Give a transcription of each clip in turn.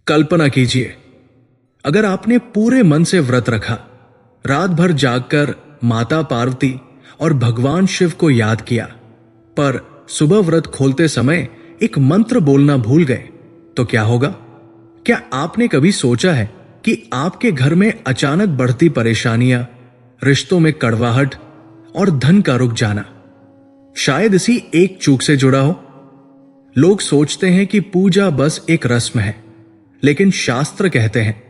कल्पना कीजिए, अगर आपने पूरे मन से व्रत रखा, रात भर जागकर माता पार्वती और भगवान शिव को याद किया, पर सुबह व्रत खोलते समय एक मंत्र बोलना भूल गए, तो क्या होगा? क्या आपने कभी सोचा है कि आपके घर में अचानक बढ़ती परेशानियां, रिश्तों में कड़वाहट और धन का रुक जाना शायद इसी एक चूक से जुड़ा हो? लोग सोचते हैं कि पूजा बस एक रस्म है, लेकिन शास्त्र कहते हैं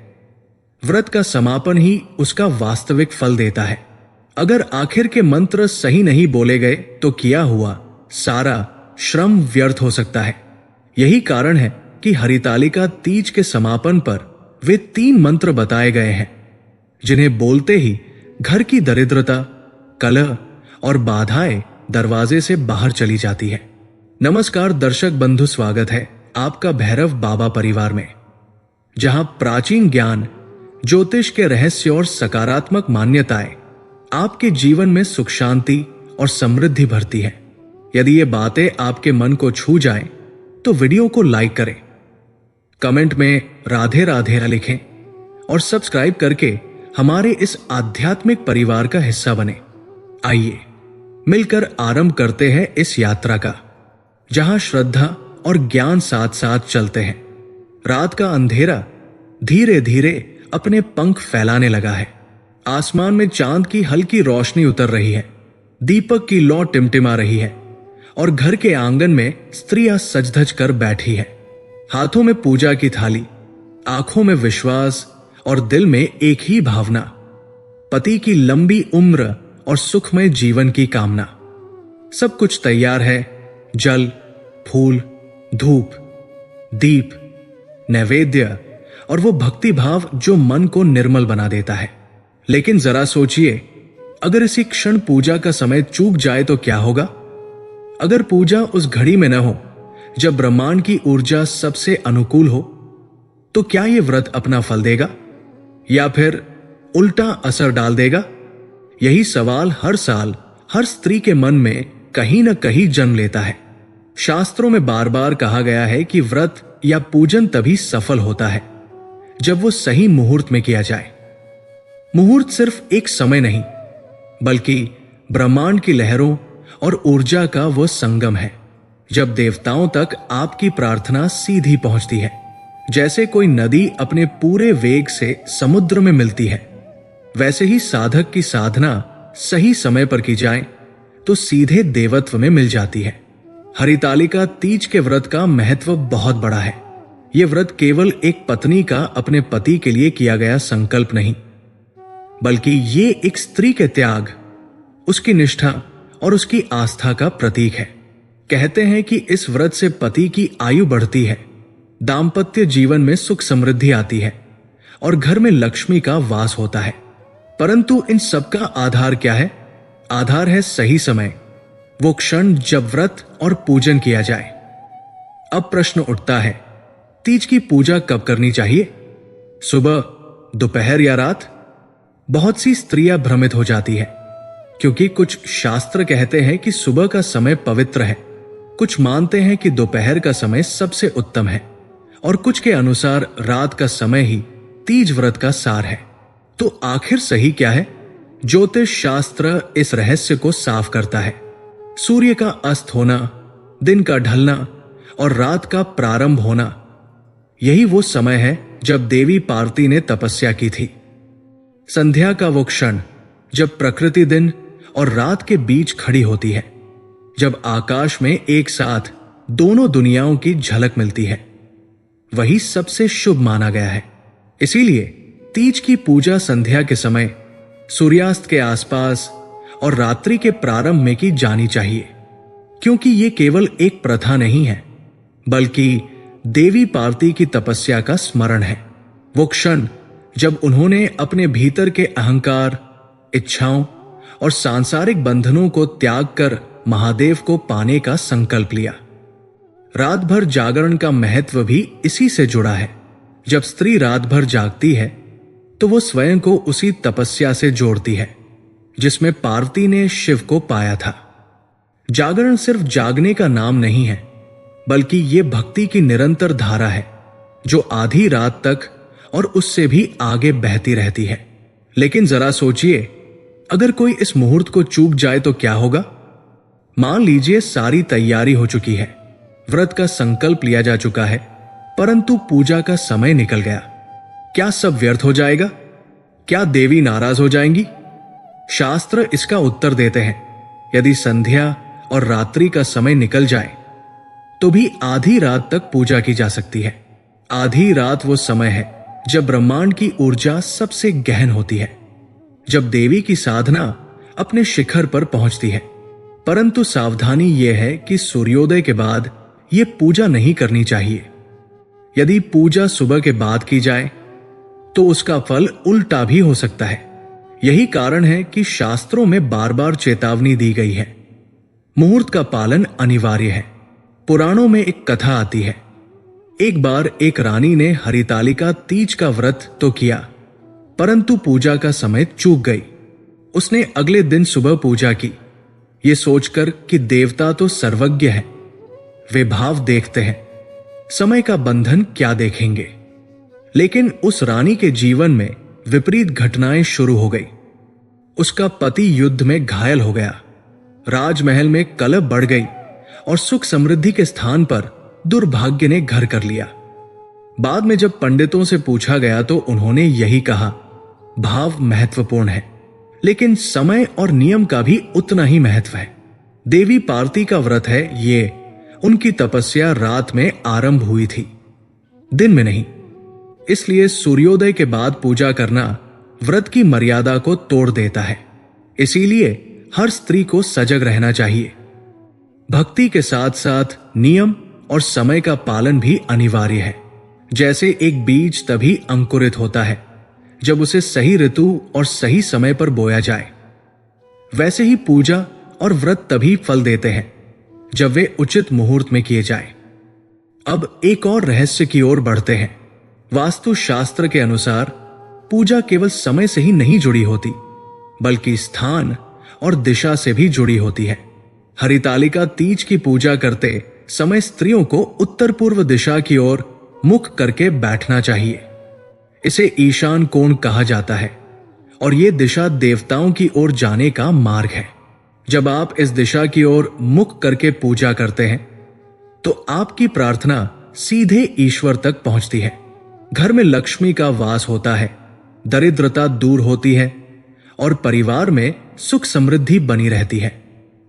व्रत का समापन ही उसका वास्तविक फल देता है। अगर आखिर के मंत्र सही नहीं बोले गए तो किया हुआ सारा श्रम व्यर्थ हो सकता है। यही कारण है कि हरितालिका तीज के समापन पर वे 3 मंत्र बताए गए हैं, जिन्हें बोलते ही घर की दरिद्रता, कलह और बाधाएं दरवाजे से बाहर चली जाती है। नमस्कार दर्शक बंधु, स्वागत है आपका भैरव बाबा परिवार में, जहां प्राचीन ज्ञान, ज्योतिष के रहस्य और सकारात्मक मान्यताएं आपके जीवन में सुख, शांति और समृद्धि भरती है। यदि ये बातें आपके मन को छू जाएं, तो वीडियो को लाइक करें, कमेंट में राधे राधे लिखें और सब्सक्राइब करके हमारे इस आध्यात्मिक परिवार का हिस्सा बने। आइए मिलकर आरंभ करते हैं इस यात्रा का, जहां श्रद्धा और ज्ञान साथ साथ चलते हैं। रात का अंधेरा धीरे धीरे अपने पंख फैलाने लगा है। आसमान में चांद की हल्की रोशनी उतर रही है, दीपक की लौ टिमटिमा रही है और घर के आंगन में स्त्रियां सज-धज कर बैठी है, हाथों में पूजा की थाली, आंखों में विश्वास और दिल में एक ही भावना, पति की लंबी उम्र और सुखमय जीवन की कामना। सब कुछ तैयार है, जल, फूल, धूप, दीप, नैवेद्य और वो भक्ति भाव जो मन को निर्मल बना देता है। लेकिन जरा सोचिए, अगर इसी क्षण पूजा का समय चूक जाए तो क्या होगा? अगर पूजा उस घड़ी में न हो जब ब्रह्मांड की ऊर्जा सबसे अनुकूल हो, तो क्या यह व्रत अपना फल देगा या फिर उल्टा असर डाल देगा? यही सवाल हर साल हर स्त्री के मन में कहीं न कहीं जन्म लेता है। शास्त्रों में बार बार कहा गया है कि व्रत या पूजन तभी सफल होता है जब वो सही मुहूर्त में किया जाए। मुहूर्त सिर्फ एक समय नहीं, बल्कि ब्रह्मांड की लहरों और ऊर्जा का वो संगम है, जब देवताओं तक आपकी प्रार्थना सीधी पहुंचती है। जैसे कोई नदी अपने पूरे वेग से समुद्र में मिलती है, वैसे ही साधक की साधना सही समय पर की जाए तो सीधे देवत्व में मिल जाती है। हरितालिका तीज के व्रत का महत्व बहुत बड़ा है। यह व्रत केवल एक पत्नी का अपने पति के लिए किया गया संकल्प नहीं, बल्कि ये एक स्त्री के त्याग, उसकी निष्ठा और उसकी आस्था का प्रतीक है। कहते हैं कि इस व्रत से पति की आयु बढ़ती है, दाम्पत्य जीवन में सुख समृद्धि आती है और घर में लक्ष्मी का वास होता है। परंतु इन सबका आधार क्या है? आधार है सही समय, वो क्षण जब व्रत और पूजन किया जाए। अब प्रश्न उठता है, तीज की पूजा कब करनी चाहिए? सुबह, दोपहर या रात? बहुत सी स्त्रियां भ्रमित हो जाती है, क्योंकि कुछ शास्त्र कहते हैं कि सुबह का समय पवित्र है, कुछ मानते हैं कि दोपहर का समय सबसे उत्तम है और कुछ के अनुसार रात का समय ही तीज व्रत का सार है। तो आखिर सही क्या है? ज्योतिष शास्त्र इस रहस्य को साफ करता है। सूर्य का अस्त होना, दिन का ढलना और रात का प्रारंभ होना, यही वो समय है जब देवी पार्वती ने तपस्या की थी। संध्या का वो क्षण जब प्रकृति दिन और रात के बीच खड़ी होती है, जब आकाश में एक साथ दोनों दुनियाओं की झलक मिलती है, वही सबसे शुभ माना गया है। इसीलिए तीज की पूजा संध्या के समय, सूर्यास्त के आसपास और रात्रि के प्रारंभ में की जानी चाहिए, क्योंकि ये केवल एक प्रथा नहीं है, बल्कि देवी पार्वती की तपस्या का स्मरण है। वो क्षण जब उन्होंने अपने भीतर के अहंकार, इच्छाओं और सांसारिक बंधनों को त्याग कर महादेव को पाने का संकल्प लिया। रात भर जागरण का महत्व भी इसी से जुड़ा है। जब स्त्री रात भर जागती है तो वो स्वयं को उसी तपस्या से जोड़ती है जिसमें पार्वती ने शिव को पाया था। जागरण सिर्फ जागने का नाम नहीं है, बल्कि ये भक्ति की निरंतर धारा है जो आधी रात तक और उससे भी आगे बहती रहती है। लेकिन जरा सोचिए, अगर कोई इस मुहूर्त को चूक जाए तो क्या होगा? मान लीजिए सारी तैयारी हो चुकी है, व्रत का संकल्प लिया जा चुका है, परंतु पूजा का समय निकल गया। क्या सब व्यर्थ हो जाएगा? क्या देवी नाराज हो जाएंगी? शास्त्र इसका उत्तर देते हैं, यदि संध्या और रात्रि का समय निकल जाए तो भी आधी रात तक पूजा की जा सकती है। आधी रात वो समय है जब ब्रह्मांड की ऊर्जा सबसे गहन होती है, जब देवी की साधना अपने शिखर पर पहुंचती है। परंतु सावधानी यह है कि सूर्योदय के बाद यह पूजा नहीं करनी चाहिए। यदि पूजा सुबह के बाद की जाए तो उसका फल उल्टा भी हो सकता है। यही कारण है कि शास्त्रों में बार बार चेतावनी दी गई है। मुहूर्त का पालन अनिवार्य है। पुराणों में एक कथा आती है। एक बार एक रानी ने हरितालिका तीज का व्रत तो किया, परंतु पूजा का समय चूक गई। उसने अगले दिन सुबह पूजा की, ये सोचकर कि देवता तो सर्वज्ञ है, वे भाव देखते हैं, समय का बंधन क्या देखेंगे। लेकिन उस रानी के जीवन में विपरीत घटनाएं शुरू हो गई। उसका पति युद्ध में घायल हो गया, राजमहल में कलह बढ़ गई और सुख समृद्धि के स्थान पर दुर्भाग्य ने घर कर लिया। बाद में जब पंडितों से पूछा गया तो उन्होंने यही कहा, भाव महत्वपूर्ण है, लेकिन समय और नियम का भी उतना ही महत्व है। देवी पार्वती का व्रत है ये, उनकी तपस्या रात में आरंभ हुई थी, दिन में नहीं। इसलिए सूर्योदय के बाद पूजा करना व्रत की मर्यादा को तोड़ देता है। इसीलिए हर स्त्री को सजग रहना चाहिए। भक्ति के साथ साथ नियम और समय का पालन भी अनिवार्य है। जैसे एक बीज तभी अंकुरित होता है जब उसे सही ऋतु और सही समय पर बोया जाए, वैसे ही पूजा और व्रत तभी फल देते हैं जब वे उचित मुहूर्त में किए जाए। अब एक और रहस्य की ओर बढ़ते हैं। वास्तु शास्त्र के अनुसार पूजा केवल समय से ही नहीं जुड़ी होती, बल्कि स्थान और दिशा से भी जुड़ी होती है। हरितालिका तीज की पूजा करते समय स्त्रियों को उत्तर पूर्व दिशा की ओर मुख करके बैठना चाहिए। इसे ईशान कोण कहा जाता है और यह दिशा देवताओं की ओर जाने का मार्ग है। जब आप इस दिशा की ओर मुख करके पूजा करते हैं तो आपकी प्रार्थना सीधे ईश्वर तक पहुंचती है। घर में लक्ष्मी का वास होता है, दरिद्रता दूर होती है और परिवार में सुख समृद्धि बनी रहती है।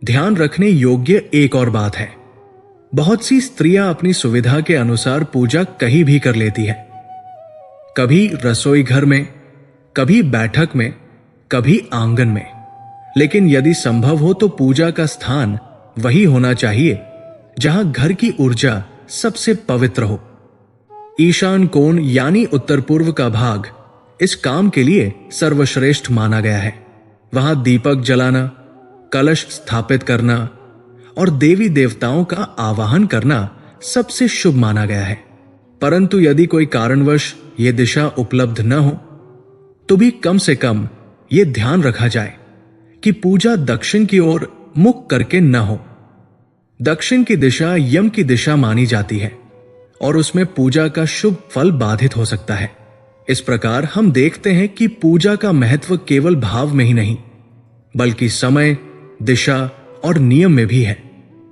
ध्यान रखने योग्य एक और बात है, बहुत सी स्त्रियां अपनी सुविधा के अनुसार पूजा कहीं भी कर लेती है, कभी रसोई घर में, कभी बैठक में, कभी आंगन में। लेकिन यदि संभव हो तो पूजा का स्थान वही होना चाहिए जहां घर की ऊर्जा सबसे पवित्र हो। ईशान कोण यानी उत्तर पूर्व का भाग इस काम के लिए सर्वश्रेष्ठ माना गया है। वहां दीपक जलाना, कलश स्थापित करना और देवी देवताओं का आवाहन करना सबसे शुभ माना गया है। परंतु यदि कोई कारणवश ये दिशा उपलब्ध न हो तो भी कम से कम ये ध्यान रखा जाए कि पूजा दक्षिण की ओर मुख करके न हो। दक्षिण की दिशा यम की दिशा मानी जाती है और उसमें पूजा का शुभ फल बाधित हो सकता है। इस प्रकार हम देखते हैं कि पूजा का महत्व केवल भाव में ही नहीं, बल्कि समय, दिशा और नियम में भी है।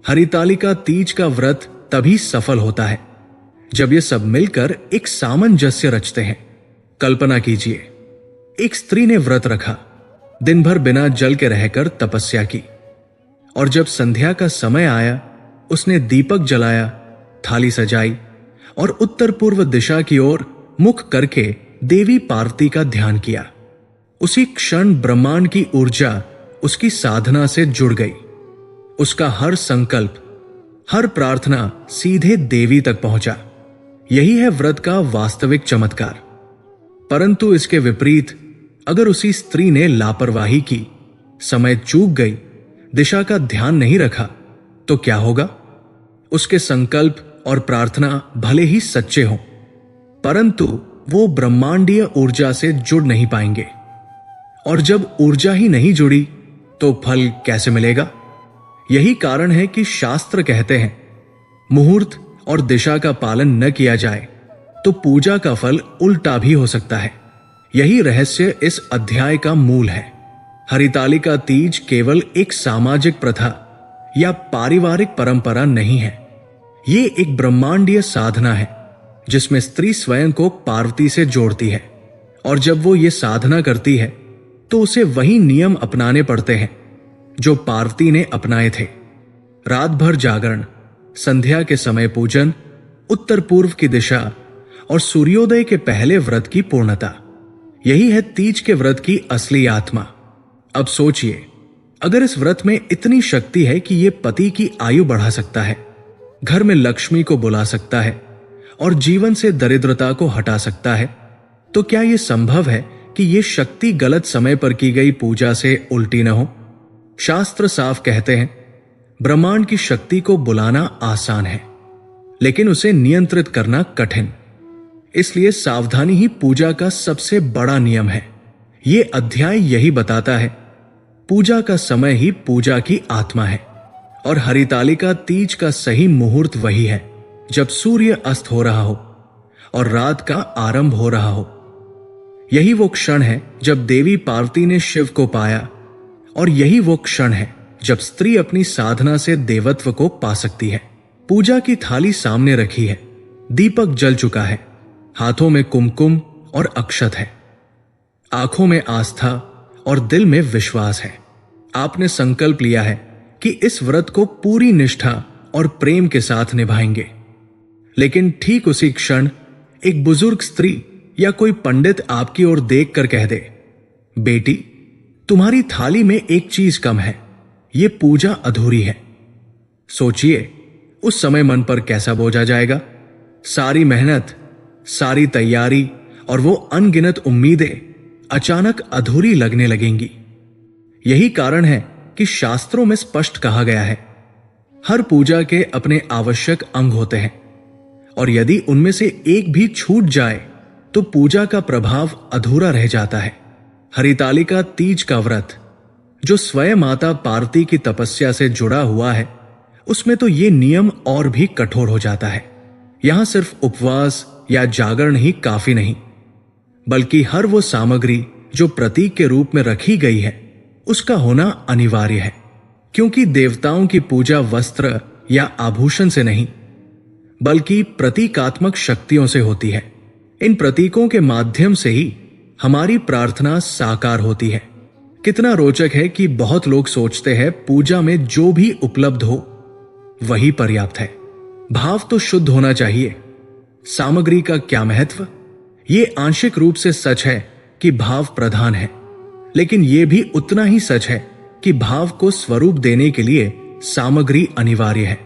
हरितालिका तीज का व्रत तभी सफल होता है जब ये सब मिलकर एक सामंजस्य रचते हैं। कल्पना कीजिए, एक स्त्री ने व्रत रखा, दिन भर बिना जल के रहकर तपस्या की, और जब संध्या का समय आया उसने दीपक जलाया, थाली सजाई और उत्तर पूर्व दिशा की ओर मुख करके देवी पार्वती का ध्यान किया। उसी क्षण ब्रह्मांड की ऊर्जा उसकी साधना से जुड़ गई। उसका हर संकल्प, हर प्रार्थना सीधे देवी तक पहुंचा। यही है व्रत का वास्तविक चमत्कार। परंतु इसके विपरीत अगर उसी स्त्री ने लापरवाही की, समय चूक गई, दिशा का ध्यान नहीं रखा, तो क्या होगा? उसके संकल्प और प्रार्थना भले ही सच्चे हों, परंतु वो ब्रह्मांडीय ऊर्जा से जुड़ नहीं पाएंगे। और जब ऊर्जा ही नहीं जुड़ी तो फल कैसे मिलेगा? यही कारण है कि शास्त्र कहते हैं, मुहूर्त और दिशा का पालन न किया जाए तो पूजा का फल उल्टा भी हो सकता है। यही रहस्य इस अध्याय का मूल है। हरितालिका तीज केवल एक सामाजिक प्रथा या पारिवारिक परंपरा नहीं है। ये एक ब्रह्मांडीय साधना है जिसमें स्त्री स्वयं को पार्वती से जोड़ती है, और जब वो ये साधना करती है तो उसे वही नियम अपनाने पड़ते हैं जो पार्वती ने अपनाए थे। रात भर जागरण, संध्या के समय पूजन, उत्तर पूर्व की दिशा और सूर्योदय के पहले व्रत की पूर्णता, यही है तीज के व्रत की असली आत्मा। अब सोचिए, अगर इस व्रत में इतनी शक्ति है कि यह पति की आयु बढ़ा सकता है, घर में लक्ष्मी को बुला सकता है और जीवन से दरिद्रता को हटा सकता है, तो क्या यह संभव है कि यह शक्ति गलत समय पर की गई पूजा से उल्टी न हो? शास्त्र साफ कहते हैं, ब्रह्मांड की शक्ति को बुलाना आसान है, लेकिन उसे नियंत्रित करना कठिन। इसलिए सावधानी ही पूजा का सबसे बड़ा नियम है। यह अध्याय यही बताता है, पूजा का समय ही पूजा की आत्मा है, और हरितालिका तीज का सही मुहूर्त वही है जब सूर्य अस्त हो रहा हो और रात का आरंभ हो रहा हो। यही वो क्षण है जब देवी पार्वती ने शिव को पाया, और यही वो क्षण है जब स्त्री अपनी साधना से देवत्व को पा सकती है। पूजा की थाली सामने रखी है, दीपक जल चुका है, हाथों में कुमकुम और अक्षत है, आंखों में आस्था और दिल में विश्वास है। आपने संकल्प लिया है कि इस व्रत को पूरी निष्ठा और प्रेम के साथ निभाएंगे। लेकिन ठीक उसी क्षण एक बुजुर्ग स्त्री या कोई पंडित आपकी ओर देखकर कह दे, बेटी, तुम्हारी थाली में एक चीज कम है, यह पूजा अधूरी है। सोचिए, उस समय मन पर कैसा बोझ आ जाएगा। सारी मेहनत, सारी तैयारी और वो अनगिनत उम्मीदें अचानक अधूरी लगने लगेंगी। यही कारण है कि शास्त्रों में स्पष्ट कहा गया है, हर पूजा के अपने आवश्यक अंग होते हैं, और यदि उनमें से एक भी छूट जाए तो पूजा का प्रभाव अधूरा रह जाता है। हरितालिका तीज का व्रत, जो स्वयं माता पार्वती की तपस्या से जुड़ा हुआ है, उसमें तो ये नियम और भी कठोर हो जाता है। यहां सिर्फ उपवास या जागरण ही काफी नहीं, बल्कि हर वो सामग्री जो प्रतीक के रूप में रखी गई है उसका होना अनिवार्य है, क्योंकि देवताओं की पूजा वस्त्र या आभूषण से नहीं बल्कि प्रतीकात्मक शक्तियों से होती है। इन प्रतीकों के माध्यम से ही हमारी प्रार्थना साकार होती है। कितना रोचक है कि बहुत लोग सोचते हैं पूजा में जो भी उपलब्ध हो वही पर्याप्त है, भाव तो शुद्ध होना चाहिए। सामग्री का क्या महत्व? ये आंशिक रूप से सच है कि भाव प्रधान है, लेकिन यह भी उतना ही सच है कि भाव को स्वरूप देने के लिए सामग्री अनिवार्य है।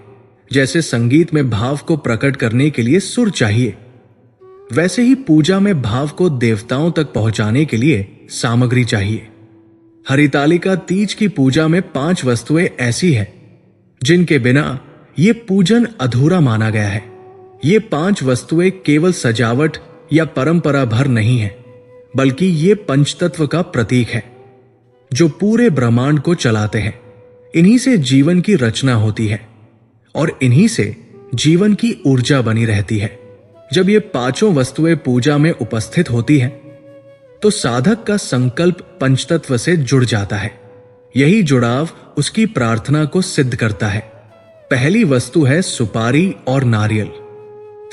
जैसे संगीत में भाव को प्रकट करने के लिए सुर चाहिए, वैसे ही पूजा में भाव को देवताओं तक पहुंचाने के लिए सामग्री चाहिए। हरितालिका तीज की पूजा में 5 वस्तुएं ऐसी हैं जिनके बिना ये पूजन अधूरा माना गया है। ये 5 वस्तुएं केवल सजावट या परंपरा भर नहीं है, बल्कि ये पंचतत्व का प्रतीक है जो पूरे ब्रह्मांड को चलाते हैं। इन्हीं से जीवन की रचना होती है और इन्हीं से जीवन की ऊर्जा बनी रहती है। जब ये 5 वस्तुएं पूजा में उपस्थित होती हैं, तो साधक का संकल्प पंचतत्व से जुड़ जाता है। यही जुड़ाव उसकी प्रार्थना को सिद्ध करता है। पहली वस्तु है सुपारी और नारियल।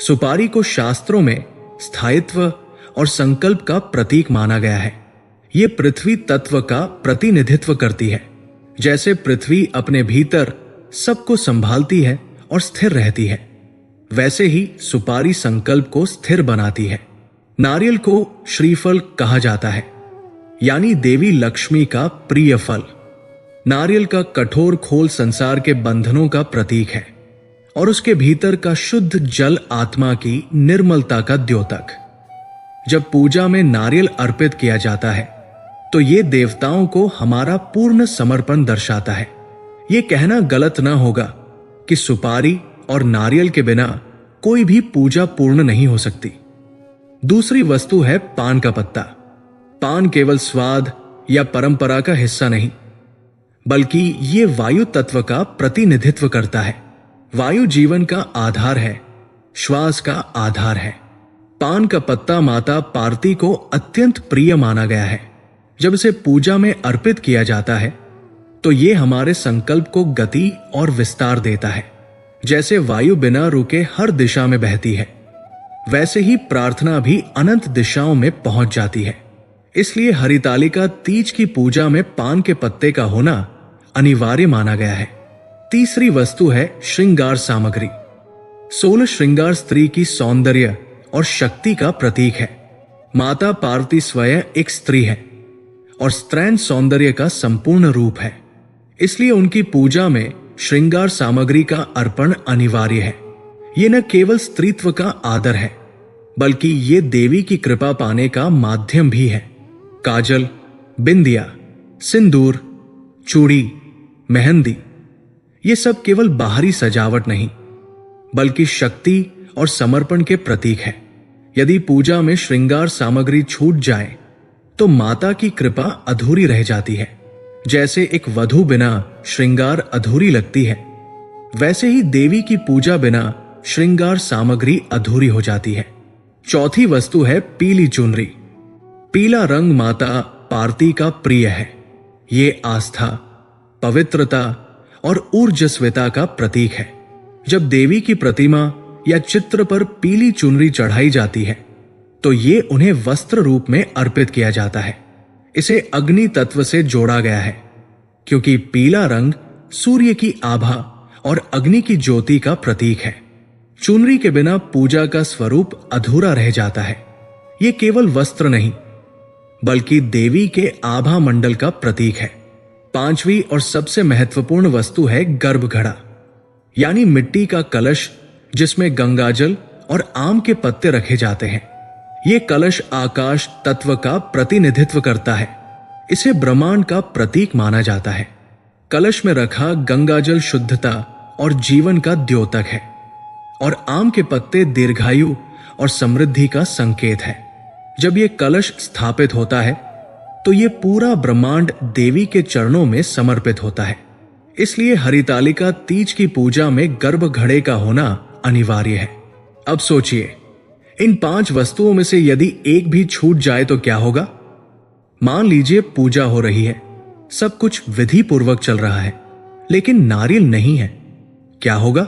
सुपारी को शास्त्रों में स्थायित्व और संकल्प का प्रतीक माना गया है। यह पृथ्वी तत्व का प्रतिनिधित्व करती है। जैसे पृथ्वी अपने भीतर सबको संभालती है और स्थिर रहती है, वैसे ही सुपारी संकल्प को स्थिर बनाती है। नारियल को श्रीफल कहा जाता है, यानी देवी लक्ष्मी का प्रिय फल। नारियल का कठोर खोल संसार के बंधनों का प्रतीक है और उसके भीतर का शुद्ध जल आत्मा की निर्मलता का द्योतक। जब पूजा में नारियल अर्पित किया जाता है तो यह देवताओं को हमारा पूर्ण समर्पण दर्शाता है। यह कहना गलत ना होगा कि सुपारी और नारियल के बिना कोई भी पूजा पूर्ण नहीं हो सकती। दूसरी वस्तु है पान का पत्ता। पान केवल स्वाद या परंपरा का हिस्सा नहीं, बल्कि ये वायु तत्व का प्रतिनिधित्व करता है। वायु जीवन का आधार है, श्वास का आधार है। पान का पत्ता माता पार्वती को अत्यंत प्रिय माना गया है। जब इसे पूजा में अर्पित किया जाता है तो ये हमारे संकल्प को गति और विस्तार देता है। जैसे वायु बिना रुके हर दिशा में बहती है, वैसे ही प्रार्थना भी अनंत दिशाओं में पहुंच जाती है। इसलिए हरितालिका तीज की पूजा में पान के पत्ते का होना अनिवार्य माना गया है। तीसरी वस्तु है श्रृंगार सामग्री। 16 श्रृंगार स्त्री की सौंदर्य और शक्ति का प्रतीक है। माता पार्वती स्वयं एक स्त्री है और स्त्रैण सौंदर्य का संपूर्ण रूप है। इसलिए उनकी पूजा में श्रृंगार सामग्री का अर्पण अनिवार्य है। ये न केवल स्त्रीत्व का आदर है, बल्कि ये देवी की कृपा पाने का माध्यम भी है। काजल, बिंदिया, सिंदूर, चूड़ी, मेहंदी, ये सब केवल बाहरी सजावट नहीं, बल्कि शक्ति और समर्पण के प्रतीक है। यदि पूजा में श्रृंगार सामग्री छूट जाए तो माता की कृपा अधूरी रह जाती है। जैसे एक वधू बिना श्रृंगार अधूरी लगती है, वैसे ही देवी की पूजा बिना श्रृंगार सामग्री अधूरी हो जाती है। चौथी वस्तु है पीली चुनरी। पीला रंग माता पार्वती का प्रिय है। ये आस्था, पवित्रता और ऊर्जस्विता का प्रतीक है। जब देवी की प्रतिमा या चित्र पर पीली चुनरी चढ़ाई जाती है तो ये उन्हें वस्त्र रूप में अर्पित किया जाता है। इसे अग्नि तत्व से जोड़ा गया है, क्योंकि पीला रंग सूर्य की आभा और अग्नि की ज्योति का प्रतीक है। चुनरी के बिना पूजा का स्वरूप अधूरा रह जाता है। ये केवल वस्त्र नहीं, बल्कि देवी के आभा मंडल का प्रतीक है। पांचवी और सबसे महत्वपूर्ण वस्तु है गर्भघड़ा, यानी मिट्टी का कलश जिसमें गंगाजल और आम के पत्ते रखे जाते हैं। ये कलश आकाश तत्व का प्रतिनिधित्व करता है। इसे ब्रह्मांड का प्रतीक माना जाता है। कलश में रखा गंगाजल शुद्धता और जीवन का द्योतक है, और आम के पत्ते दीर्घायु और समृद्धि का संकेत है। जब ये कलश स्थापित होता है तो ये पूरा ब्रह्मांड देवी के चरणों में समर्पित होता है। इसलिए हरितालिका तीज की पूजा में गर्भघड़े का होना अनिवार्य है। अब सोचिए, इन 5 वस्तुओं में से यदि एक भी छूट जाए तो क्या होगा? मान लीजिए पूजा हो रही है, सब कुछ विधि पूर्वक चल रहा है, लेकिन नारियल नहीं है, क्या होगा?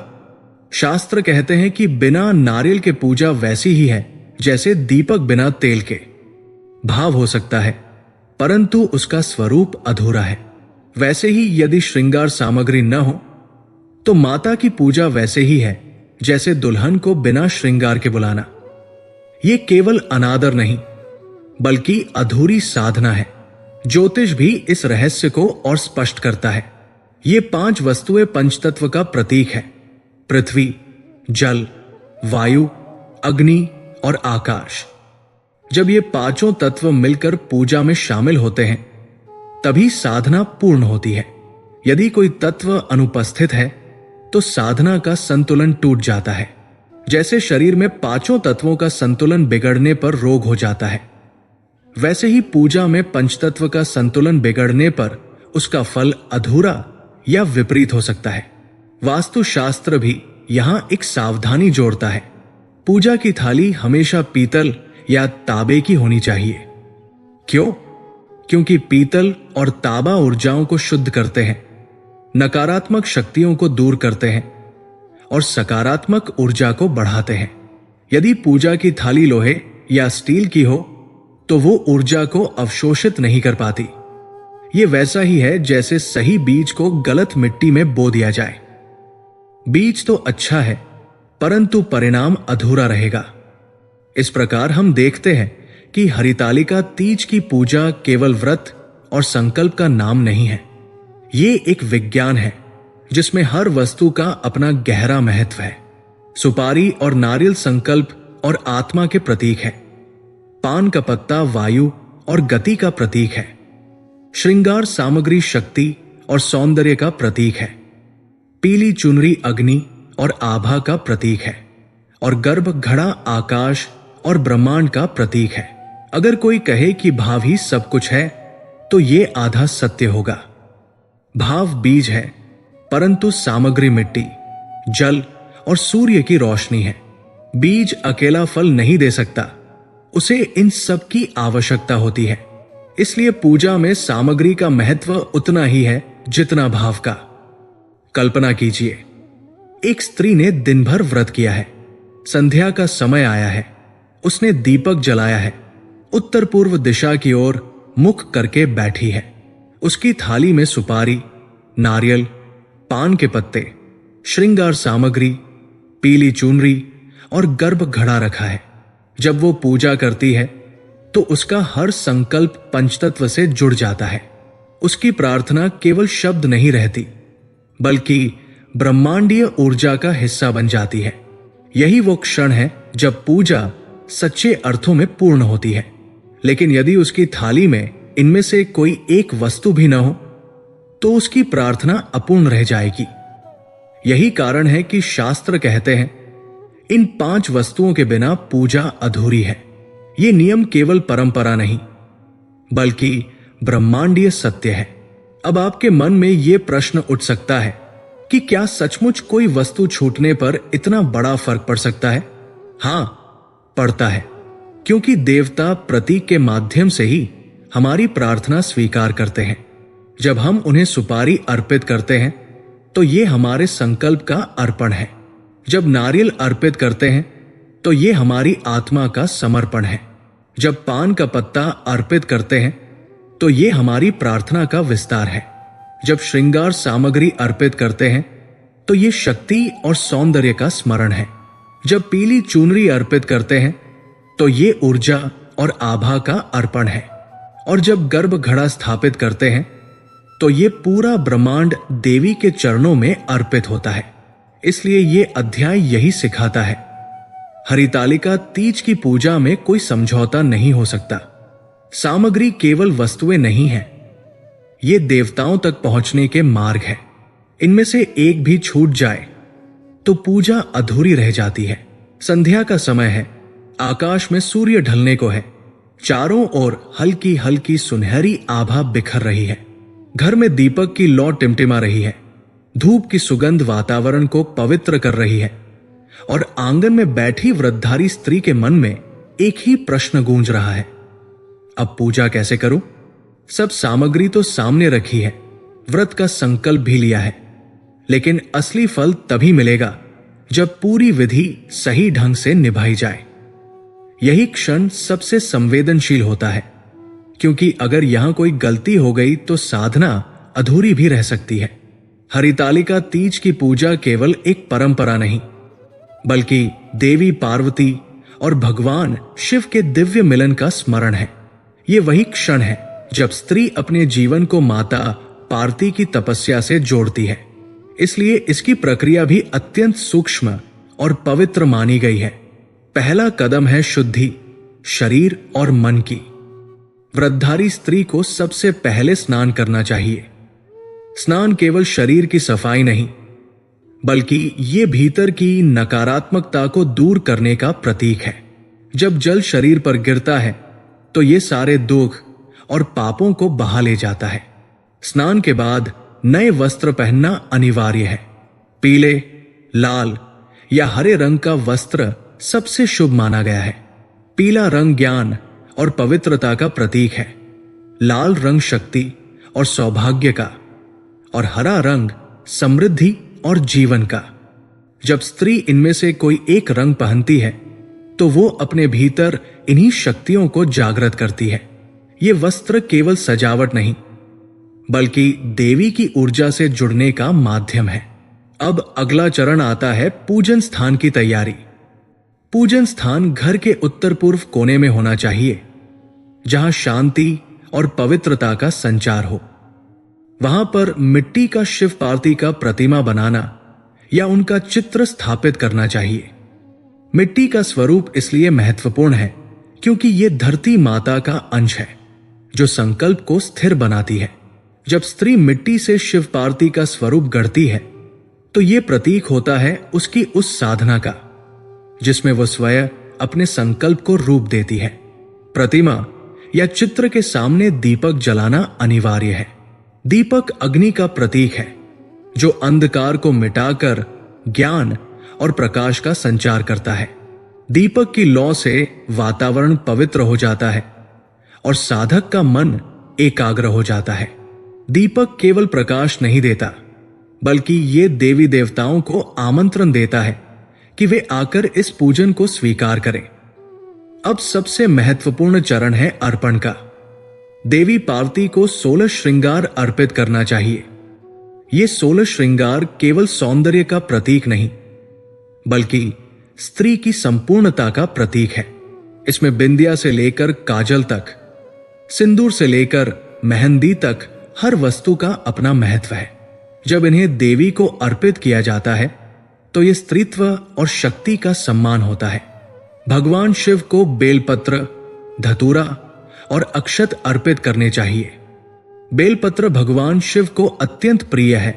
शास्त्र कहते हैं कि बिना नारियल के पूजा वैसी ही है जैसे दीपक बिना तेल के। भाव हो सकता है, परंतु उसका स्वरूप अधूरा है। वैसे ही यदि श्रृंगार सामग्री न हो तो माता की पूजा वैसे ही है जैसे दुल्हन को बिना श्रृंगार के बुलाना। यह केवल अनादर नहीं, बल्कि अधूरी साधना है। ज्योतिष भी इस रहस्य को और स्पष्ट करता है। ये 5 वस्तुएं पंचतत्व का प्रतीक है: पृथ्वी, जल, वायु, अग्नि और आकाश। जब ये 5 तत्व मिलकर पूजा में शामिल होते हैं तभी साधना पूर्ण होती है। यदि कोई तत्व अनुपस्थित है तो साधना का संतुलन टूट जाता है। जैसे शरीर में 5 तत्वों का संतुलन बिगड़ने पर रोग हो जाता है, वैसे ही पूजा में पंचतत्व का संतुलन बिगड़ने पर उसका फल अधूरा या विपरीत हो सकता है। वास्तुशास्त्र भी यहां एक सावधानी जोड़ता है। पूजा की थाली हमेशा पीतल या तांबे की होनी चाहिए। क्यों? क्योंकि पीतल और तांबा ऊर्जाओं को शुद्ध करते हैं, नकारात्मक शक्तियों को दूर करते हैं और सकारात्मक ऊर्जा को बढ़ाते हैं। यदि पूजा की थाली लोहे या स्टील की हो तो वो ऊर्जा को अवशोषित नहीं कर पाती। ये वैसा ही है जैसे सही बीज को गलत मिट्टी में बो दिया जाए। बीज तो अच्छा है, परंतु परिणाम अधूरा रहेगा। इस प्रकार हम देखते हैं कि हरितालिका तीज की पूजा केवल व्रत और संकल्प का नाम नहीं है। ये एक विज्ञान है जिसमें हर वस्तु का अपना गहरा महत्व है। सुपारी और नारियल संकल्प और आत्मा के प्रतीक है। पान का पत्ता वायु और गति का प्रतीक है। श्रृंगार सामग्री शक्ति और सौंदर्य का प्रतीक है। पीली चुनरी अग्नि और आभा का प्रतीक है, और गर्भ घड़ा आकाश और ब्रह्मांड का प्रतीक है। अगर कोई कहे कि भाव ही सब कुछ है तो ये आधा सत्य होगा। भाव बीज है, परंतु सामग्री मिट्टी, जल और सूर्य की रोशनी है। बीज अकेला फल नहीं दे सकता, उसे इन सब की आवश्यकता होती है। इसलिए पूजा में सामग्री का महत्व उतना ही है जितना भाव का। कल्पना कीजिए, एक स्त्री ने दिन भर व्रत किया है, संध्या का समय आया है, उसने दीपक जलाया है, उत्तर पूर्व दिशा की ओर मुख करके बैठी है। उसकी थाली में सुपारी, नारियल, पान के पत्ते, श्रृंगार सामग्री, पीली चुनरी और गर्भ घड़ा रखा है। जब वो पूजा करती है तो उसका हर संकल्प पंचतत्व से जुड़ जाता है। उसकी प्रार्थना केवल शब्द नहीं रहती, बल्कि ब्रह्मांडीय ऊर्जा का हिस्सा बन जाती है। यही वो क्षण है जब पूजा सच्चे अर्थों में पूर्ण होती है। लेकिन यदि उसकी थाली में इनमें से कोई एक वस्तु भी न हो तो उसकी प्रार्थना अपूर्ण रह जाएगी। यही कारण है कि शास्त्र कहते हैं, इन 5 वस्तुओं के बिना पूजा अधूरी है। ये नियम केवल परंपरा नहीं, बल्कि ब्रह्मांडीय सत्य है। अब आपके मन में यह प्रश्न उठ सकता है कि क्या सचमुच कोई वस्तु छूटने पर इतना बड़ा फर्क पड़ सकता है? हां, पड़ता है, क्योंकि देवता प्रतीक के माध्यम से ही हमारी प्रार्थना स्वीकार करते हैं। जब हम उन्हें सुपारी अर्पित करते हैं तो ये हमारे संकल्प का अर्पण है। जब नारियल अर्पित करते हैं तो ये हमारी आत्मा का समर्पण है। जब पान का पत्ता अर्पित करते हैं तो ये हमारी प्रार्थना का विस्तार है। जब श्रृंगार सामग्री अर्पित करते हैं तो ये शक्ति और सौंदर्य का स्मरण है। जब पीली चुनरी अर्पित करते हैं तो ये ऊर्जा और आभा का अर्पण है। और जब गर्भ घड़ा स्थापित करते हैं तो ये पूरा ब्रह्मांड देवी के चरणों में अर्पित होता है। इसलिए ये अध्याय यही सिखाता है, हरितालिका तीज की पूजा में कोई समझौता नहीं हो सकता। सामग्री केवल वस्तुएं नहीं है, ये देवताओं तक पहुंचने के मार्ग है। इनमें से एक भी छूट जाए तो पूजा अधूरी रह जाती है। संध्या का समय है, आकाश में सूर्य ढलने को है, चारों ओर हल्की हल्की सुनहरी आभा बिखर रही है। घर में दीपक की लौ टिमटिमा रही है, धूप की सुगंध वातावरण को पवित्र कर रही है और आंगन में बैठी व्रतधारी स्त्री के मन में एक ही प्रश्न गूंज रहा है, अब पूजा कैसे करूं? सब सामग्री तो सामने रखी है, व्रत का संकल्प भी लिया है, लेकिन असली फल तभी मिलेगा जब पूरी विधि सही ढंग से निभाई जाए। यही क्षण सबसे संवेदनशील होता है, क्योंकि अगर यहां कोई गलती हो गई तो साधना अधूरी भी रह सकती है। हरितालिका तीज की पूजा केवल एक परंपरा नहीं, बल्कि देवी पार्वती और भगवान शिव के दिव्य मिलन का स्मरण है। ये वही क्षण है जब स्त्री अपने जीवन को माता पार्वती की तपस्या से जोड़ती है। इसलिए इसकी प्रक्रिया भी अत्यंत सूक्ष्म और पवित्र मानी गई है। पहला कदम है शुद्धि, शरीर और मन की। व्रतधारी स्त्री को सबसे पहले स्नान करना चाहिए। स्नान केवल शरीर की सफाई नहीं, बल्कि ये भीतर की नकारात्मकता को दूर करने का प्रतीक है। जब जल शरीर पर गिरता है तो ये सारे दुख और पापों को बहा ले जाता है। स्नान के बाद नए वस्त्र पहनना अनिवार्य है। पीले, लाल या हरे रंग का वस्त्र सबसे शुभ माना गया है। पीला रंग ज्ञान और पवित्रता का प्रतीक है, लाल रंग शक्ति और सौभाग्य का, और हरा रंग समृद्धि और जीवन का। जब स्त्री इनमें से कोई एक रंग पहनती है तो वो अपने भीतर इन्हीं शक्तियों को जागृत करती है। ये वस्त्र केवल सजावट नहीं, बल्कि देवी की ऊर्जा से जुड़ने का माध्यम है। अब अगला चरण आता है पूजन स्थान की तैयारी। पूजन स्थान घर के उत्तर पूर्व कोने में होना चाहिए, जहां शांति और पवित्रता का संचार हो। वहां पर मिट्टी का शिव पार्वती का प्रतिमा बनाना या उनका चित्र स्थापित करना चाहिए। मिट्टी का स्वरूप इसलिए महत्वपूर्ण है क्योंकि यह धरती माता का अंश है, जो संकल्प को स्थिर बनाती है। जब स्त्री मिट्टी से शिव पार्वती का स्वरूप गढ़ती है तो यह प्रतीक होता है उसकी उस साधना का जिसमें वह स्वयं अपने संकल्प को रूप देती है। प्रतिमा या चित्र के सामने दीपक जलाना अनिवार्य है। दीपक अग्नि का प्रतीक है, जो अंधकार को मिटाकर ज्ञान और प्रकाश का संचार करता है। दीपक की लौ से वातावरण पवित्र हो जाता है और साधक का मन एकाग्र हो जाता है। दीपक केवल प्रकाश नहीं देता, बल्कि ये देवी देवताओं को आमंत्रण देता है कि वे आकर इस पूजन को स्वीकार करें। अब सबसे महत्वपूर्ण चरण है अर्पण का। देवी पार्वती को 16 श्रृंगार अर्पित करना चाहिए। ये 16 श्रृंगार केवल सौंदर्य का प्रतीक नहीं, बल्कि स्त्री की संपूर्णता का प्रतीक है। इसमें बिंदिया से लेकर काजल तक, सिंदूर से लेकर मेहंदी तक हर वस्तु का अपना महत्व है। जब इन्हें देवी को अर्पित किया जाता है तो यह स्त्रीत्व और शक्ति का सम्मान होता है। भगवान शिव को बेलपत्र, धतूरा और अक्षत अर्पित करने चाहिए। बेलपत्र भगवान शिव को अत्यंत प्रिय है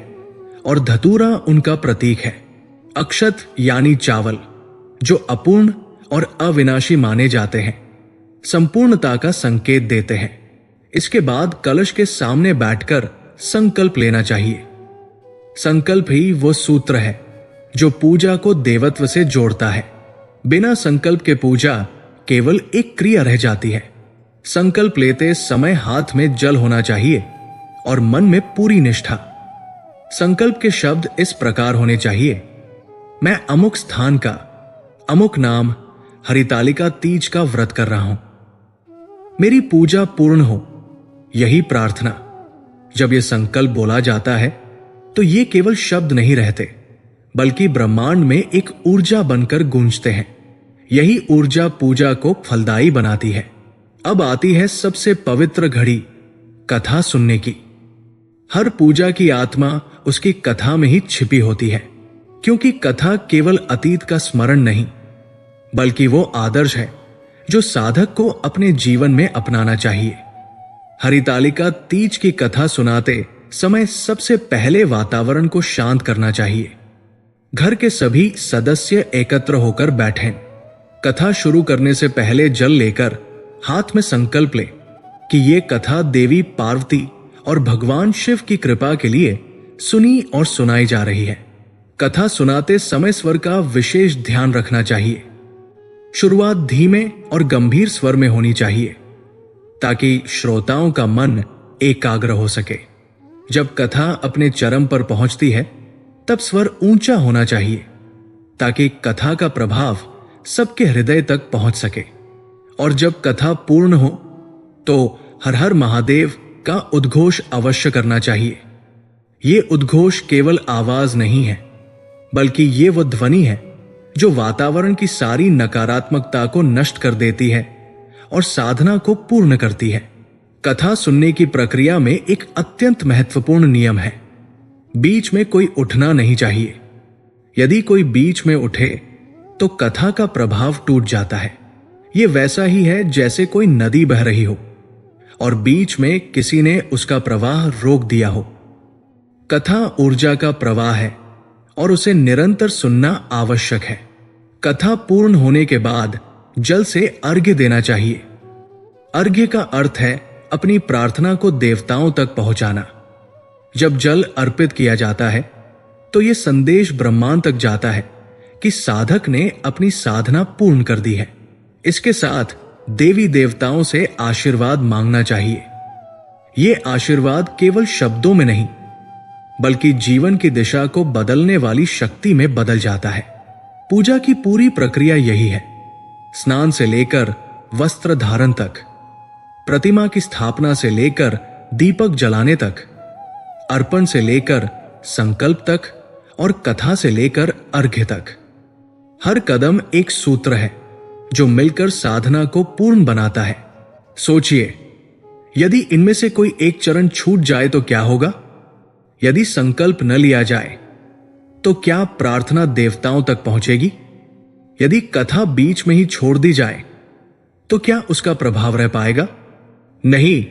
और धतूरा उनका प्रतीक है। अक्षत यानी चावल, जो अपूर्ण और अविनाशी माने जाते हैं, संपूर्णता का संकेत देते हैं। इसके बाद कलश के सामने बैठकर संकल्प लेना चाहिए। संकल्प ही वो सूत्र है जो पूजा को देवत्व से जोड़ता है। बिना संकल्प के पूजा केवल एक क्रिया रह जाती है। संकल्प लेते समय हाथ में जल होना चाहिए और मन में पूरी निष्ठा। संकल्प के शब्द इस प्रकार होने चाहिए: मैं अमुक स्थान का, अमुक नाम, हरितालिका तीज का व्रत कर रहा हूं। मेरी पूजा पूर्ण हो, यही प्रार्थना। जब यह संकल्प बोला जाता है तो ये केवल शब्द नहीं रहते, बल्कि ब्रह्मांड में एक ऊर्जा बनकर गूंजते हैं। यही ऊर्जा पूजा को फलदायी बनाती है। अब आती है सबसे पवित्र घड़ी, कथा सुनने की। हर पूजा की आत्मा उसकी कथा में ही छिपी होती है, क्योंकि कथा केवल अतीत का स्मरण नहीं, बल्कि वो आदर्श है जो साधक को अपने जीवन में अपनाना चाहिए। हरितालिका तीज की कथा सुनाते समय सबसे पहले वातावरण को शांत करना चाहिए। घर के सभी सदस्य एकत्र होकर बैठें। कथा शुरू करने से पहले जल लेकर हाथ में संकल्प लें कि ये कथा देवी पार्वती और भगवान शिव की कृपा के लिए सुनी और सुनाई जा रही है। कथा सुनाते समय स्वर का विशेष ध्यान रखना चाहिए। शुरुआत धीमे और गंभीर स्वर में होनी चाहिए, ताकि श्रोताओं का मन एकाग्र हो सके। जब कथा अपने चरम पर पहुंचती है, तब स्वर ऊंचा होना चाहिए, ताकि कथा का प्रभाव सबके हृदय तक पहुंच सके। और जब कथा पूर्ण हो तो हर हर महादेव का उद्घोष अवश्य करना चाहिए। ये उद्घोष केवल आवाज नहीं है, बल्कि ये वो ध्वनि है जो वातावरण की सारी नकारात्मकता को नष्ट कर देती है और साधना को पूर्ण करती है। कथा सुनने की प्रक्रिया में एक अत्यंत महत्वपूर्ण नियम है: बीच में कोई उठना नहीं चाहिए। यदि कोई बीच में उठे तो कथा का प्रभाव टूट जाता है। यह वैसा ही है जैसे कोई नदी बह रही हो और बीच में किसी ने उसका प्रवाह रोक दिया हो। कथा ऊर्जा का प्रवाह है और उसे निरंतर सुनना आवश्यक है। कथा पूर्ण होने के बाद जल से अर्घ्य देना चाहिए। अर्घ्य का अर्थ है अपनी प्रार्थना को देवताओं तक पहुंचाना। जब जल अर्पित किया जाता है तो यह संदेश ब्रह्मांड तक जाता है कि साधक ने अपनी साधना पूर्ण कर दी है। इसके साथ देवी देवताओं से आशीर्वाद मांगना चाहिए। यह आशीर्वाद केवल शब्दों में नहीं, बल्कि जीवन की दिशा को बदलने वाली शक्ति में बदल जाता है। पूजा की पूरी प्रक्रिया यही है: स्नान से लेकर वस्त्र धारण तक, प्रतिमा की स्थापना से लेकर दीपक जलाने तक, अर्पण से लेकर संकल्प तक और कथा से लेकर अर्घ्य तक। हर कदम एक सूत्र है जो मिलकर साधना को पूर्ण बनाता है। सोचिए, यदि इनमें से कोई एक चरण छूट जाए तो क्या होगा? यदि संकल्प न लिया जाए तो क्या प्रार्थना देवताओं तक पहुंचेगी? यदि कथा बीच में ही छोड़ दी जाए तो क्या उसका प्रभाव रह पाएगा? नहीं।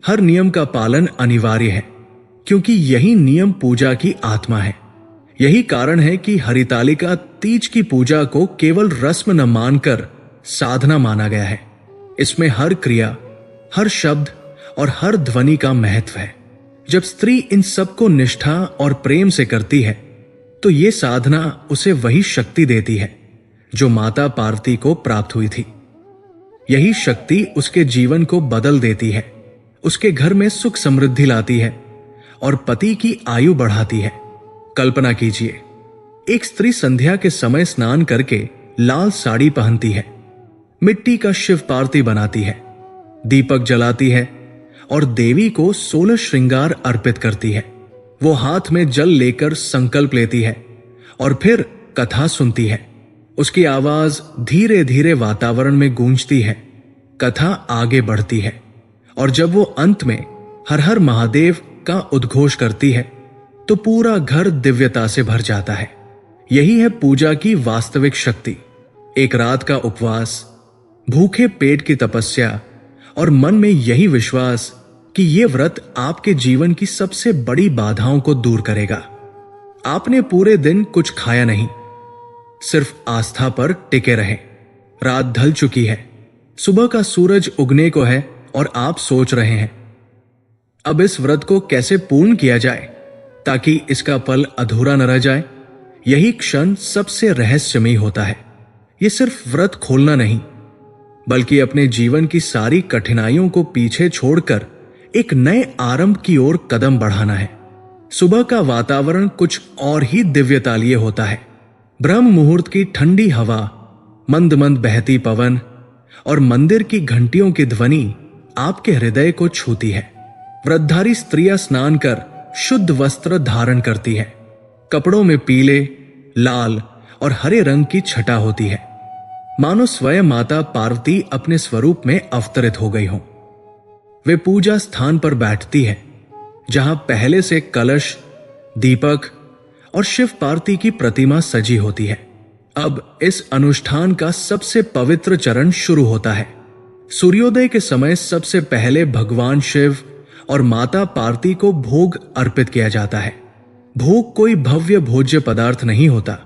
हर नियम का पालन अनिवार्य है, क्योंकि यही नियम पूजा की आत्मा है। यही कारण है कि हरितालिका तीज की पूजा को केवल रस्म न मानकर साधना माना गया है। इसमें हर क्रिया, हर शब्द और हर ध्वनि का महत्व है। जब स्त्री इन सबको निष्ठा और प्रेम से करती है तो ये साधना उसे वही शक्ति देती है जो माता पार्वती को प्राप्त हुई थी। यही शक्ति उसके जीवन को बदल देती है, उसके घर में सुख समृद्धि लाती है और पति की आयु बढ़ाती है। कल्पना कीजिए, एक स्त्री संध्या के समय स्नान करके लाल साड़ी पहनती है, मिट्टी का शिव पार्वती बनाती है, दीपक जलाती है और देवी को 16 श्रृंगार अर्पित करती है। वो हाथ में जल लेकर संकल्प लेती है और फिर कथा सुनती है। उसकी आवाज धीरे धीरे वातावरण में गूंजती है, कथा आगे बढ़ती है और जब वो अंत में हर हर महादेव का उद्घोष करती है तो पूरा घर दिव्यता से भर जाता है। यही है पूजा की वास्तविक शक्ति। एक रात का उपवास, भूखे पेट की तपस्या और मन में यही विश्वास कि यह व्रत आपके जीवन की सबसे बड़ी बाधाओं को दूर करेगा। आपने पूरे दिन कुछ खाया नहीं, सिर्फ आस्था पर टिके रहे। रात ढल चुकी है, सुबह का सूरज उगने को है और आप सोच रहे हैं अब इस व्रत को कैसे पूर्ण किया जाए ताकि इसका फल अधूरा न रह जाए। यही क्षण सबसे रहस्यमयी होता है। यह सिर्फ व्रत खोलना नहीं, बल्कि अपने जीवन की सारी कठिनाइयों को पीछे छोड़कर एक नए आरंभ की ओर कदम बढ़ाना है। सुबह का वातावरण कुछ और ही दिव्यता लिए होता है। ब्रह्म मुहूर्त की ठंडी हवा, मंद मंद बहती पवन और मंदिर की घंटियों की ध्वनि आपके हृदय को छूती है। व्रतधारी स्त्रियां स्नान कर शुद्ध वस्त्र धारण करती है। कपड़ों में पीले, लाल और हरे रंग की छटा होती है, मानो स्वयं माता पार्वती अपने स्वरूप में अवतरित हो गई हो। वे पूजा स्थान पर बैठती है जहां पहले से कलश, दीपक और शिव पार्वती की प्रतिमा सजी होती है। अब इस अनुष्ठान का सबसे पवित्र चरण शुरू होता है। सूर्योदय के समय सबसे पहले भगवान शिव और माता पार्वती को भोग अर्पित किया जाता है। भोग कोई भव्य भोज्य पदार्थ नहीं होता,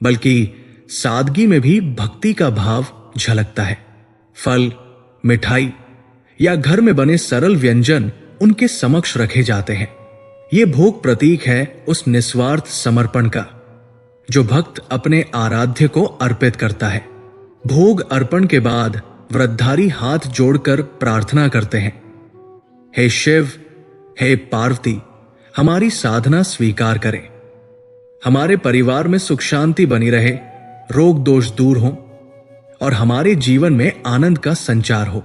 बल्कि सादगी में भी भक्ति का भाव झलकता है। फल, मिठाई या घर में बने सरल व्यंजन उनके समक्ष रखे जाते हैं। ये भोग प्रतीक है उस निस्वार्थ समर्पण का जो भक्त अपने आराध्य को अर्पित करता है। भोग अर्पण के बाद व्रतधारी हाथ जोड़कर प्रार्थना करते हैं, हे शिव, हे पार्वती, हमारी साधना स्वीकार करें। हमारे परिवार में सुख शांति बनी रहे, रोग दोष दूर हो और हमारे जीवन में आनंद का संचार हो।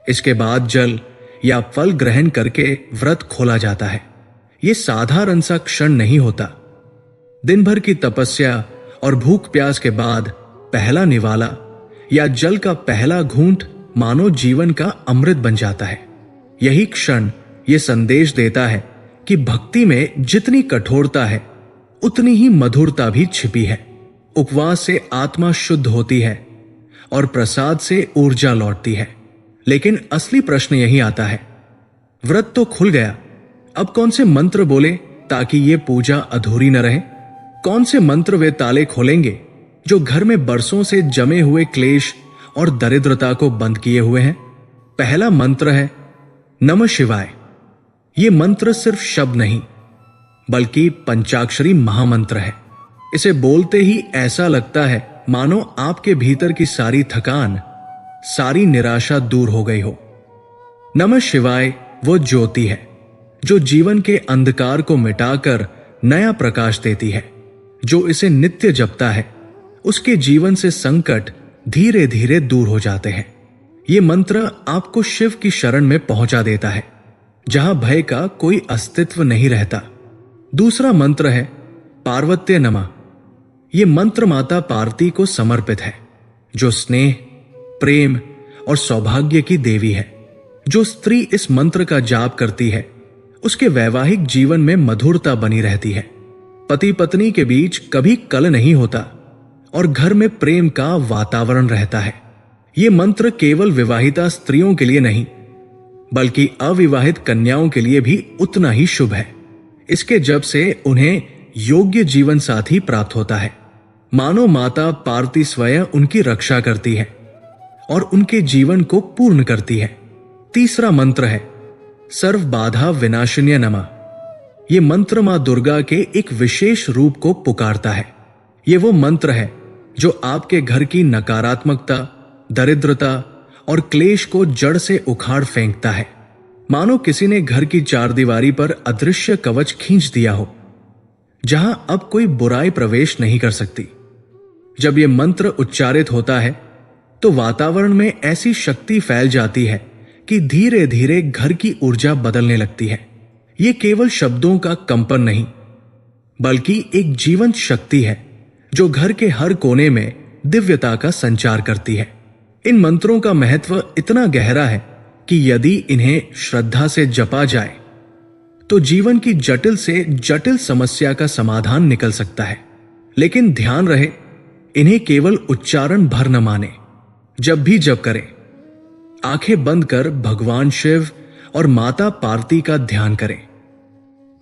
इसके बाद जल या फल ग्रहण करके व्रत खोला जाता है। यह साधारण सा क्षण नहीं होता। दिन भर की तपस्या और भूख प्यास के बाद पहला निवाला या जल का पहला घूंट मानो जीवन का अमृत बन जाता है। यही क्षण यह संदेश देता है कि भक्ति में जितनी कठोरता है उतनी ही मधुरता भी छिपी है। उपवास से आत्मा शुद्ध होती है और प्रसाद से ऊर्जा लौटती है। लेकिन असली प्रश्न यही आता है, व्रत तो खुल गया, अब कौन से मंत्र बोले ताकि ये पूजा अधूरी न रहे? कौन से मंत्र वे ताले खोलेंगे जो घर में बरसों से जमे हुए क्लेश और दरिद्रता को बंद किए हुए हैं? पहला मंत्र है नमः शिवाय। ये मंत्र सिर्फ शब्द नहीं, बल्कि पंचाक्षरी महामंत्र है। इसे बोलते ही ऐसा लगता है मानो आपके भीतर की सारी थकान, सारी निराशा दूर हो गई हो। नमः शिवाय वो ज्योति है जो जीवन के अंधकार को मिटाकर नया प्रकाश देती है। जो इसे नित्य जपता है उसके जीवन से संकट धीरे धीरे दूर हो जाते हैं। ये मंत्र आपको शिव की शरण में पहुंचा देता है जहां भय का कोई अस्तित्व नहीं रहता। दूसरा मंत्र है पार्वत्य नमः। ये मंत्र माता पार्वती को समर्पित है, जो स्नेह, प्रेम और सौभाग्य की देवी है। जो स्त्री इस मंत्र का जाप करती है उसके वैवाहिक जीवन में मधुरता बनी रहती है। पति पत्नी के बीच कभी कलह नहीं होता और घर में प्रेम का वातावरण रहता है। ये मंत्र केवल विवाहिता स्त्रियों के लिए नहीं, बल्कि अविवाहित कन्याओं के लिए भी उतना ही शुभ है। इसके जप से उन्हें योग्य जीवन साथी प्राप्त होता है, मानो माता पार्वती स्वयं उनकी रक्षा करती है और उनके जीवन को पूर्ण करती है। तीसरा मंत्र है सर्व बाधा विनाशिन्य नमः। यह मंत्र मां दुर्गा के एक विशेष रूप को पुकारता है। यह वो मंत्र है जो आपके घर की नकारात्मकता, दरिद्रता और क्लेश को जड़ से उखाड़ फेंकता है। मानो किसी ने घर की चारदीवारी पर अदृश्य कवच खींच दिया हो, जहां अब कोई बुराई प्रवेश नहीं कर सकती। जब यह मंत्र उच्चारित होता है तो वातावरण में ऐसी शक्ति फैल जाती है कि धीरे धीरे घर की ऊर्जा बदलने लगती है। यह केवल शब्दों का कंपन नहीं, बल्कि एक जीवंत शक्ति है जो घर के हर कोने में दिव्यता का संचार करती है। इन मंत्रों का महत्व इतना गहरा है कि यदि इन्हें श्रद्धा से जपा जाए तो जीवन की जटिल से जटिल समस्या का समाधान निकल सकता है। लेकिन ध्यान रहे, इन्हें केवल उच्चारण भर न माने। जब भी जप करें, आंखें बंद कर भगवान शिव और माता पार्वती का ध्यान करें।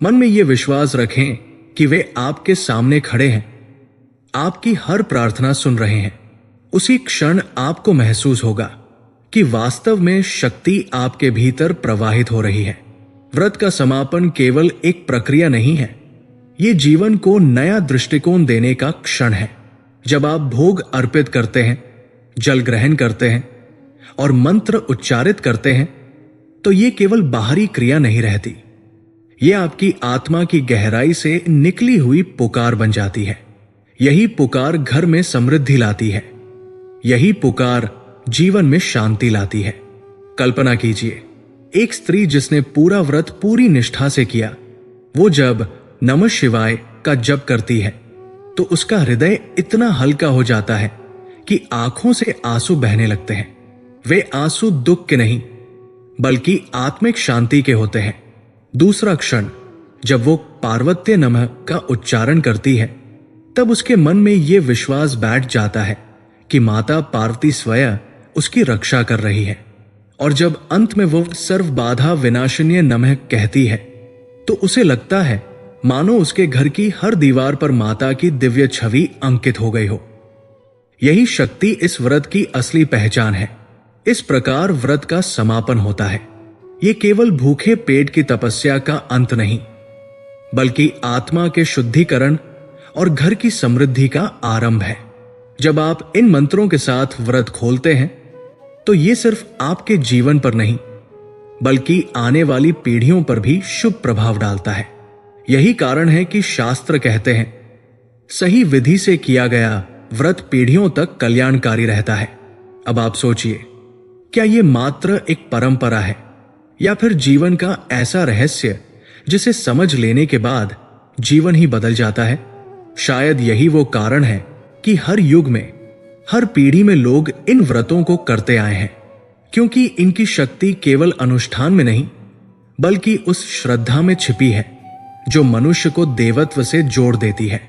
मन में यह विश्वास रखें कि वे आपके सामने खड़े हैं, आपकी हर प्रार्थना सुन रहे हैं। उसी क्षण आपको महसूस होगा कि वास्तव में शक्ति आपके भीतर प्रवाहित हो रही है। व्रत का समापन केवल एक प्रक्रिया नहीं है, यह जीवन को नया दृष्टिकोण देने का क्षण है। जब आप भोग अर्पित करते हैं, जल ग्रहण करते हैं और मंत्र उच्चारित करते हैं, तो यह केवल बाहरी क्रिया नहीं रहती, यह आपकी आत्मा की गहराई से निकली हुई पुकार बन जाती है। यही पुकार घर में समृद्धि लाती है, यही पुकार जीवन में शांति लाती है। कल्पना कीजिए, एक स्त्री जिसने पूरा व्रत पूरी निष्ठा से किया, वो जब नमः शिवाय का जप करती है तो उसका हृदय इतना हल्का हो जाता है कि आंखों से आंसू बहने लगते हैं। वे आंसू दुख के नहीं, बल्कि आत्मिक शांति के होते हैं। दूसरा क्षण, जब वो पार्वत्य नमः का उच्चारण करती है, तब उसके मन में यह विश्वास बैठ जाता है कि माता पार्वती स्वयं उसकी रक्षा कर रही है। और जब अंत में वो सर्व बाधा विनाशनीय नमः कहती है, तो उसे लगता है मानो उसके घर की हर दीवार पर माता की दिव्य छवि अंकित हो गई हो। यही शक्ति इस व्रत की असली पहचान है। इस प्रकार व्रत का समापन होता है। यह केवल भूखे पेट की तपस्या का अंत नहीं, बल्कि आत्मा के शुद्धिकरण और घर की समृद्धि का आरंभ है। जब आप इन मंत्रों के साथ व्रत खोलते हैं, तो यह सिर्फ आपके जीवन पर नहीं, बल्कि आने वाली पीढ़ियों पर भी शुभ प्रभाव डालता है। यही कारण है कि शास्त्र कहते हैं, सही विधि से किया गया व्रत पीढ़ियों तक कल्याणकारी रहता है। अब आप सोचिए, क्या यह मात्र एक परंपरा है या फिर जीवन का ऐसा रहस्य जिसे समझ लेने के बाद जीवन ही बदल जाता है? शायद यही वो कारण है कि हर युग में, हर पीढ़ी में लोग इन व्रतों को करते आए हैं, क्योंकि इनकी शक्ति केवल अनुष्ठान में नहीं, बल्कि उस श्रद्धा में छिपी है जो मनुष्य को देवत्व से जोड़ देती है।